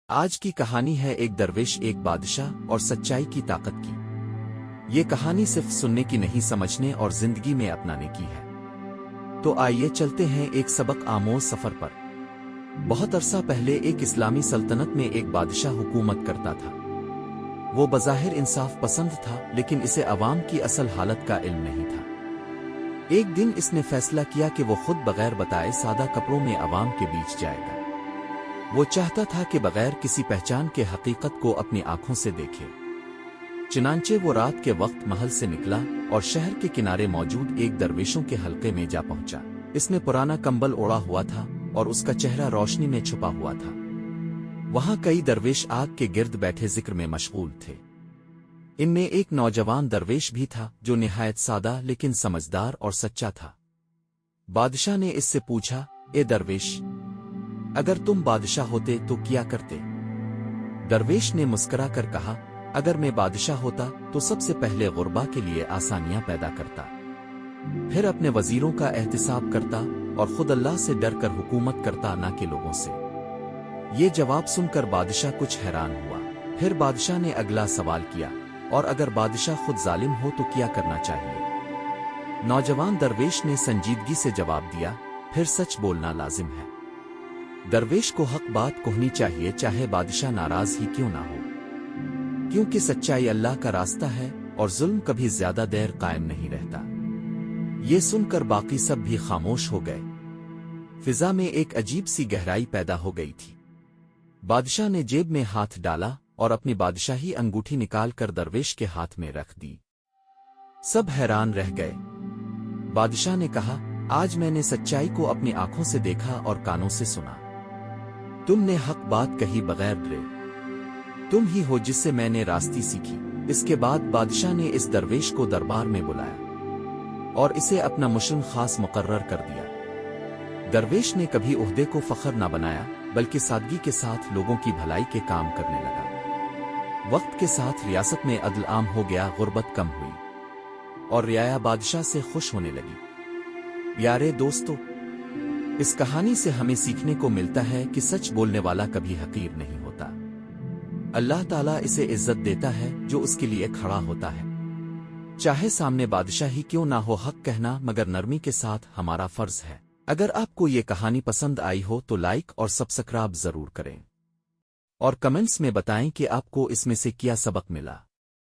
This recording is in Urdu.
آج کی کہانی ہے ایک درویش، ایک بادشاہ اور سچائی کی طاقت کی۔ یہ کہانی صرف سننے کی نہیں، سمجھنے اور زندگی میں اپنانے کی ہے۔ تو آئیے چلتے ہیں ایک سبق آموز سفر پر۔ بہت عرصہ پہلے ایک اسلامی سلطنت میں ایک بادشاہ حکومت کرتا تھا۔ وہ بظاہر انصاف پسند تھا، لیکن اسے عوام کی اصل حالت کا علم نہیں تھا۔ ایک دن اس نے فیصلہ کیا کہ وہ خود بغیر بتائے سادہ کپڑوں میں عوام کے بیچ جائے گا۔ وہ چاہتا تھا کہ بغیر کسی پہچان کے حقیقت کو اپنی آنکھوں سے دیکھے۔ چنانچہ وہ رات کے وقت محل سے نکلا اور شہر کے کنارے موجود ایک درویشوں کے حلقے میں جا پہنچا۔ اس نے پرانا کمبل اوڑھا ہوا تھا اور اس کا چہرہ روشنی میں چھپا ہوا تھا۔ وہاں کئی درویش آگ کے گرد بیٹھے ذکر میں مشغول تھے۔ ان میں ایک نوجوان درویش بھی تھا جو نہایت سادہ لیکن سمجھدار اور سچا تھا۔ بادشاہ نے اس سے پوچھا، اے درویش، اگر تم بادشاہ ہوتے تو کیا کرتے؟ درویش نے مسکرا کر کہا، اگر میں بادشاہ ہوتا تو سب سے پہلے غربا کے لیے آسانیاں پیدا کرتا، پھر اپنے وزیروں کا احتساب کرتا اور خود اللہ سے ڈر کر حکومت کرتا، نہ کہ لوگوں سے۔ یہ جواب سن کر بادشاہ کچھ حیران ہوا۔ پھر بادشاہ نے اگلا سوال کیا، اور اگر بادشاہ خود ظالم ہو تو کیا کرنا چاہیے؟ نوجوان درویش نے سنجیدگی سے جواب دیا، پھر سچ بولنا لازم ہے۔ درویش کو حق بات کہنی چاہیے، چاہے بادشاہ ناراض ہی کیوں نہ ہو، کیونکہ سچائی اللہ کا راستہ ہے اور ظلم کبھی زیادہ دیر قائم نہیں رہتا۔ یہ سن کر باقی سب بھی خاموش ہو گئے۔ فضا میں ایک عجیب سی گہرائی پیدا ہو گئی تھی۔ بادشاہ نے جیب میں ہاتھ ڈالا اور اپنی بادشاہی انگوٹھی نکال کر درویش کے ہاتھ میں رکھ دی۔ سب حیران رہ گئے۔ بادشاہ نے کہا، آج میں نے سچائی کو اپنی آنکھوں سے دیکھا اور کانوں سے سنا۔ تم نے حق بات کہی بغیر ڈرے۔ تم ہی ہو جس سے میں نے راستی سیکھی۔ اس کے بعد بادشاہ نے اس درویش کو دربار میں بلایا اور اسے اپنا مشرم خاص مقرر کر دیا۔ درویش نے کبھی عہدے کو فخر نہ بنایا، بلکہ سادگی کے ساتھ لوگوں کی بھلائی کے کام کرنے لگا۔ وقت کے ساتھ ریاست میں عدل عام ہو گیا، غربت کم ہوئی اور رعایا بادشاہ سے خوش ہونے لگی۔ پیارے دوستو، اس کہانی سے ہمیں سیکھنے کو ملتا ہے کہ سچ بولنے والا کبھی حقیر نہیں ہوتا۔ اللہ تعالیٰ اسے عزت دیتا ہے جو اس کے لیے کھڑا ہوتا ہے، چاہے سامنے بادشاہ ہی کیوں نہ ہو۔ حق کہنا مگر نرمی کے ساتھ ہمارا فرض ہے۔ اگر آپ کو یہ کہانی پسند آئی ہو تو لائک اور سبسکرائب ضرور کریں، اور کمنٹس میں بتائیں کہ آپ کو اس میں سے کیا سبق ملا۔